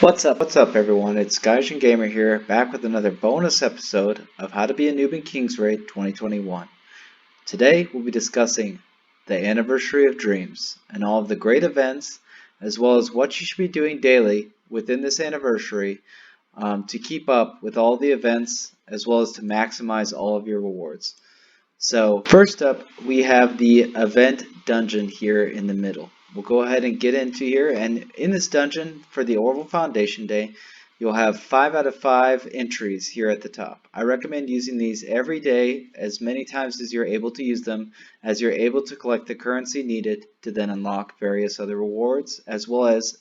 What's up everyone? It's GaijinGamer here, back with another bonus episode of How to Be a Noob in King's Raid 2021. Today we'll be discussing the Anniversary of Dreams and all of the great events, as well as what you should be doing daily within this anniversary to keep up with all the events, as well as to maximize all of your rewards. So first up, we have the event dungeon here in the middle. We'll go ahead and get into here, and in this dungeon for the Orville Foundation Day, you'll have 5 out of 5 entries here at the top. I recommend using these every day as many times as you're able to use them, as you're able to collect the currency needed to then unlock various other rewards, as well as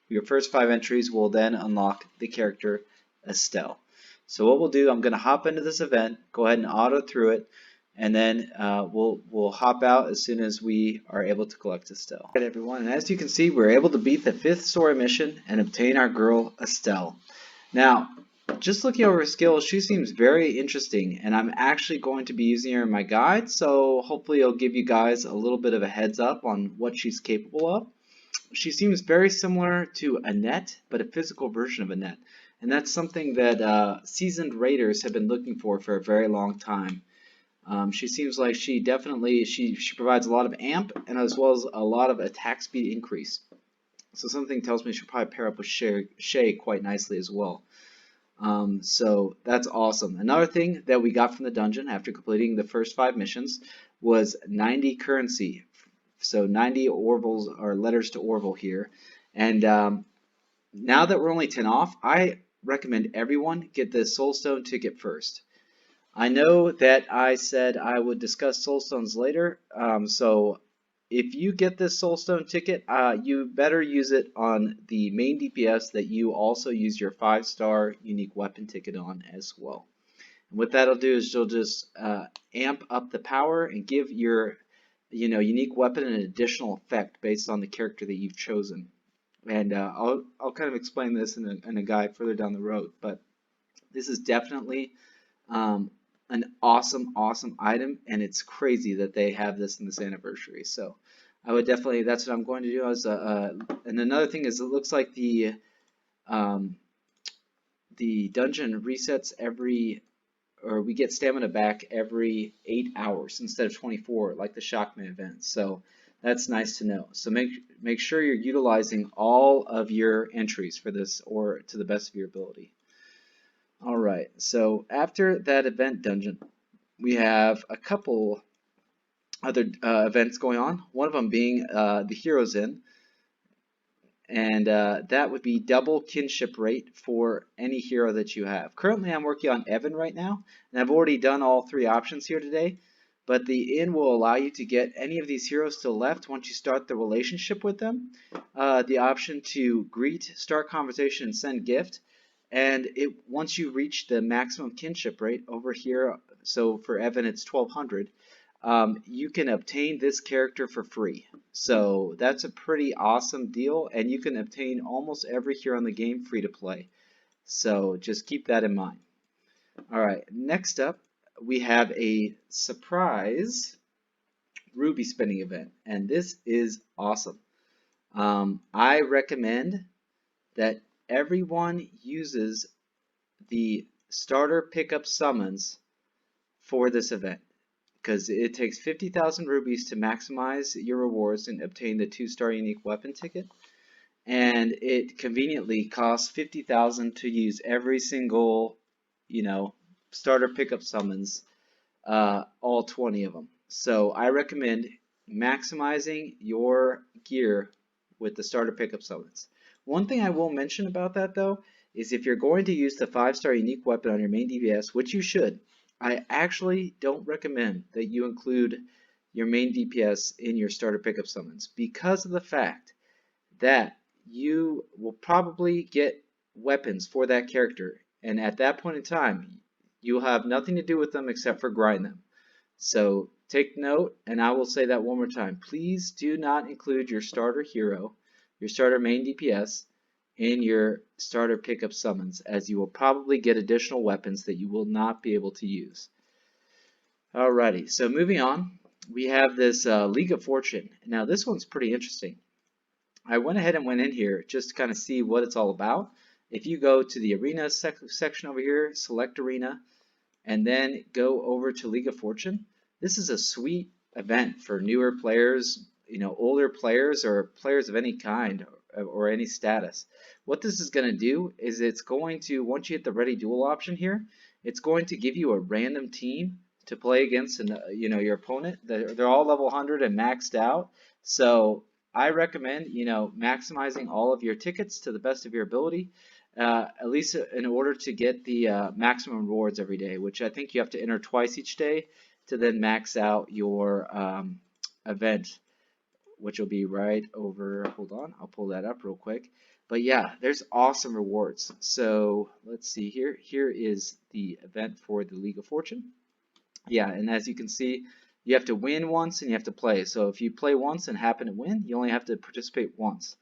your first 5 entries will then unlock the character Estelle. So what we'll do, I'm going to hop into this event, go ahead and auto through it, and then we'll hop out as soon as we are able to collect Estelle. Alright everyone, and as you can see, we're able to beat the 5th story mission and obtain our girl Estelle. Now, just looking over her skills, she seems very interesting, and I'm actually going to be using her in my guide, so hopefully it'll give you guys a little bit of a heads up on what she's capable of. She seems very similar to Annette, but a physical version of Annette, and that's something that seasoned raiders have been looking for a very long time. She seems like she definitely provides a lot of amp and as well as a lot of attack speed increase. So something tells me she'll probably pair up with Shay quite nicely as well. So that's awesome. Another thing that we got from the dungeon after completing the first 5 missions was 90 currency. So 90 Orville's or letters to Orville here. And now that we're only 10 off, I recommend everyone get the Soulstone ticket first. I know that I said I would discuss Soulstones later, so if you get this Soulstone ticket, you better use it on the main DPS that you also use your 5-star unique weapon ticket on as well. And what that'll do is you'll just amp up the power and give your unique weapon an additional effect based on the character that you've chosen. And I'll kind of explain this in a guide further down the road, but this is definitely an awesome item, and it's crazy that they have this in this anniversary. So I would definitely, that's what I'm going to do. And another thing is, it looks like the dungeon resets we get stamina back every 8 hours instead of 24 like the Shockman event. So that's nice to know. So make sure you're utilizing all of your entries for this, or to the best of your ability. Alright, so after that event dungeon, we have a couple other events going on. One of them being the Heroes Inn, and that would be double kinship rate for any hero that you have. Currently I'm working on Evan right now, and I've already done all 3 options here today, but the inn will allow you to get any of these heroes to the left once you start the relationship with them. The option to greet, start conversation, and send gift. And once you reach the maximum kinship rate over here, so for Evan it's 1200, you can obtain this character for free. So that's a pretty awesome deal, and you can obtain almost every hero in the game free to play. So just keep that in mind. Alright, next up we have a surprise ruby spinning event, and this is awesome. I recommend that everyone uses the starter pickup summons for this event, because it takes 50,000 rubies to maximize your rewards and obtain the 2-star unique weapon ticket, and it conveniently costs 50,000 to use every single starter pickup summons, all 20 of them. So I recommend maximizing your gear with the starter pickup summons. One thing I will mention about that though is if you're going to use the 5-star unique weapon on your main DPS, which you should, I actually don't recommend that you include your main DPS in your starter pickup summons, because of the fact that you will probably get weapons for that character, and at that point in time you'll have nothing to do with them except for grind them. So take note, and I will say that one more time. Please do not include your starter hero, your starter main DPS, in your starter pickup summons, as you will probably get additional weapons that you will not be able to use. Alrighty, so moving on, we have this League of Fortune. Now this one's pretty interesting. I went ahead and went in here just to kind of see what it's all about, if you go to the arena section over here, select arena, and then go over to League of Fortune, this is a sweet event for newer players, older players, or players of any kind or any status. What this is going to do is it's going to, once you hit the ready duel option here, it's going to give you a random team to play against, your opponent. They're all level 100 and maxed out. So I recommend, maximizing all of your tickets to the best of your ability, at least in order to get the maximum rewards every day, which I think you have to enter twice each day to then max out your event, which will be right over, hold on, I'll pull that up real quick. But yeah, there's awesome rewards. So let's see here. Here is the event for the League of Fortune. Yeah, and as you can see, you have to win once and you have to play. So if you play once and happen to win, you only have to participate once.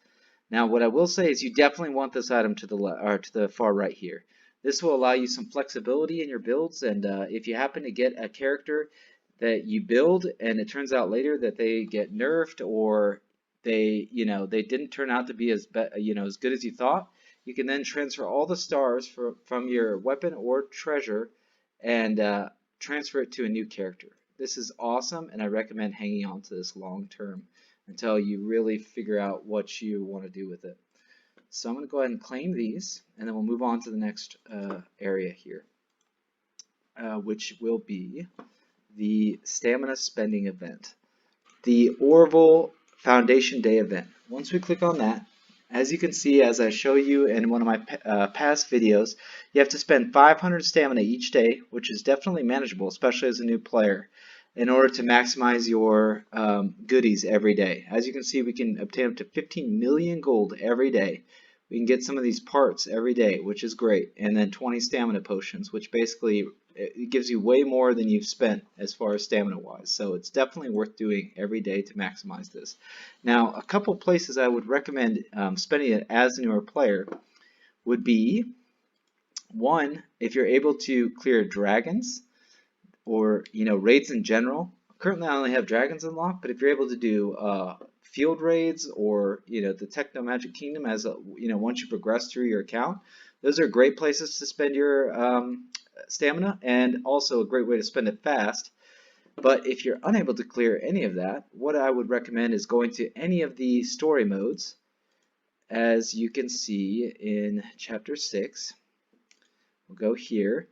Now, what I will say is you definitely want this item to the left or to the far right here. This will allow you some flexibility in your builds, and if you happen to get a character that you build and it turns out later that they get nerfed or they didn't turn out to be as good as you thought, you can then transfer all the stars from your weapon or treasure and transfer it to a new character. This is awesome, and I recommend hanging on to this long term until you really figure out what you want to do with it. So I'm going to go ahead and claim these, and then we'll move on to the next area here, which will be the stamina spending event, the Orville Foundation Day event. Once we click on that, as you can see, as I show you in one of my past videos, you have to spend 500 stamina each day, which is definitely manageable, especially as a new player, in order to maximize your goodies every day. As you can see, we can obtain up to 15 million gold every day. We can get some of these parts every day, which is great, and then 20 stamina potions, which basically it gives you way more than you've spent as far as stamina wise. So it's definitely worth doing every day to maximize this. Now, a couple places I would recommend spending it as a newer player would be, one, if you're able to clear dragons or raids in general. Currently I only have dragons unlocked, but if you're able to do field raids or the Techno Magic Kingdom as once you progress through your account, those are great places to spend your stamina, and also a great way to spend it fast. But if you're unable to clear any of that, what I would recommend is going to any of the story modes. As you can see in chapter 6, we'll go here,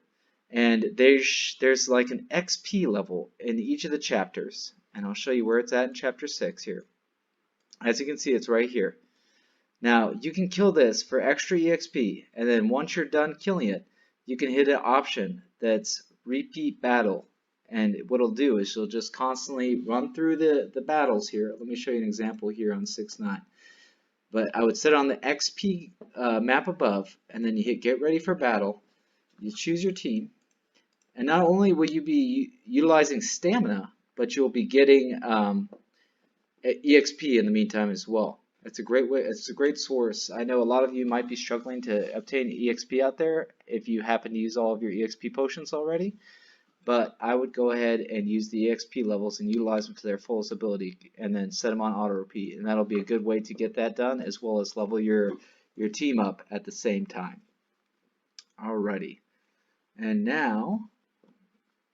and there's like an XP level in each of the chapters, and I'll show you where it's at in chapter 6 here. As you can see, it's right here. Now, you can kill this for extra EXP, and then once you're done killing it, you can hit an option that's repeat battle. And what it'll do is you'll just constantly run through the battles here. Let me show you an example here on 6.9. But I would set it on the XP map above, and then you hit get ready for battle. You choose your team, and not only will you be utilizing stamina, but you'll be getting EXP in the meantime as well. It's a great way. It's a great source. I know a lot of you might be struggling to obtain EXP out there if you happen to use all of your EXP potions already, but I would go ahead and use the EXP levels and utilize them to their fullest ability, and then set them on auto repeat, and that'll be a good way to get that done, as well as level your team up at the same time. Alrighty, and now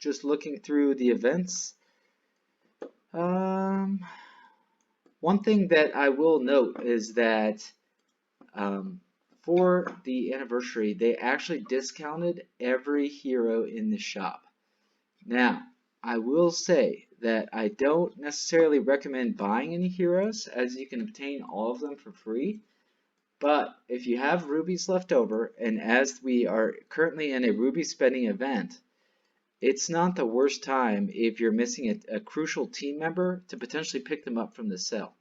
just looking through the events. One thing that I will note is that for the anniversary, they actually discounted every hero in the shop. Now, I will say that I don't necessarily recommend buying any heroes, as you can obtain all of them for free. But if you have rubies left over, and as we are currently in a ruby spending event, it's not the worst time if you're missing a crucial team member to potentially pick them up from the sale,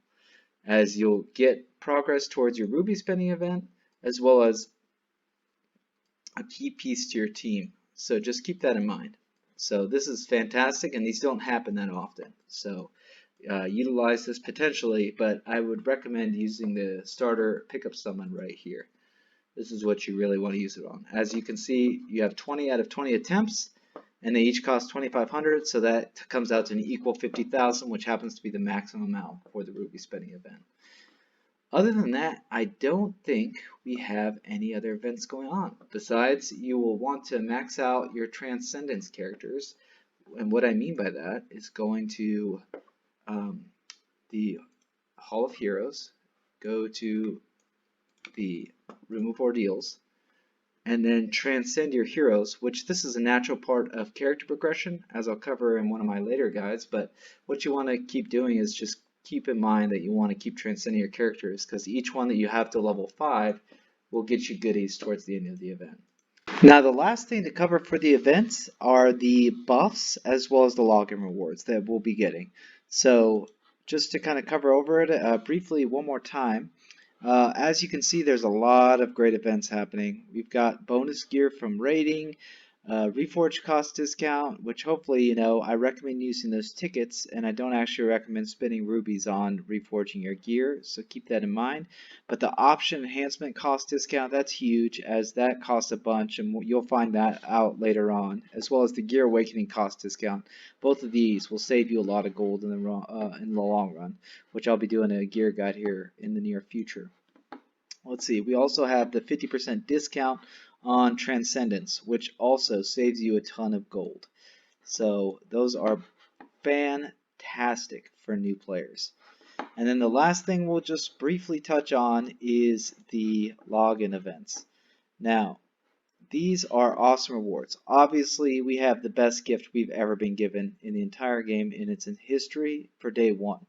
as you'll get progress towards your ruby spending event as well as a key piece to your team. So just keep that in mind. So this is fantastic, and these don't happen that often. So utilize this potentially, but I would recommend using the starter pickup summon right here. This is what you really want to use it on. As you can see, you have 20 out of 20 attempts, and they each cost 2,500, so that comes out to an equal 50,000, which happens to be the maximum amount for the ruby spending event. Other than that, I don't think we have any other events going on. Besides, you will want to max out your Transcendence characters. And what I mean by that is going to the Hall of Heroes, go to the Room of Ordeals, and then transcend your heroes, which this is a natural part of character progression, as I'll cover in one of my later guides. But what you want to keep doing is just keep in mind that you want to keep transcending your characters, because each one that you have to level 5 will get you goodies towards the end of the event. Now, the last thing to cover for the events are the buffs as well as the login rewards that we'll be getting. So just to kind of cover over it briefly one more time, as you can see, there's a lot of great events happening. We've got bonus gear from raiding, reforge cost discount, which hopefully, I recommend using those tickets, and I don't actually recommend spending rubies on reforging your gear, so keep that in mind. But the option enhancement cost discount, that's huge, as that costs a bunch, and you'll find that out later on, as well as the gear awakening cost discount. Both of these will save you a lot of gold in the long run, which I'll be doing a gear guide here in the near future. Let's see, we also have the 50% discount on Transcendence, which also saves you a ton of gold. So those are fantastic for new players. And then the last thing we'll just briefly touch on is the login events. Now, these are awesome rewards. Obviously, we have the best gift we've ever been given in the entire game, and it's in history for day 1.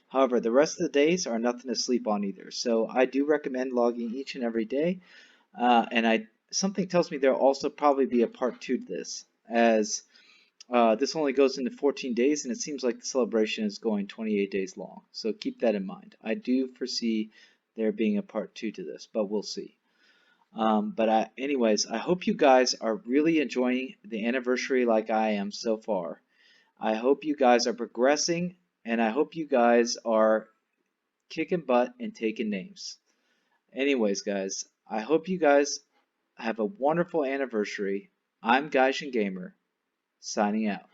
However, the rest of the days are nothing to sleep on either. So I do recommend logging each and every day. And something tells me there'll also probably be a part 2 to this, as this only goes into 14 days, and it seems like the celebration is going 28 days long. So keep that in mind. I do foresee there being a part 2 to this, but we'll see. Anyways, I hope you guys are really enjoying the anniversary like I am so far. I hope you guys are progressing, and I hope you guys are kicking butt and taking names. Anyways, guys, I hope you guys have a wonderful anniversary. I'm GaijinGamer, signing out.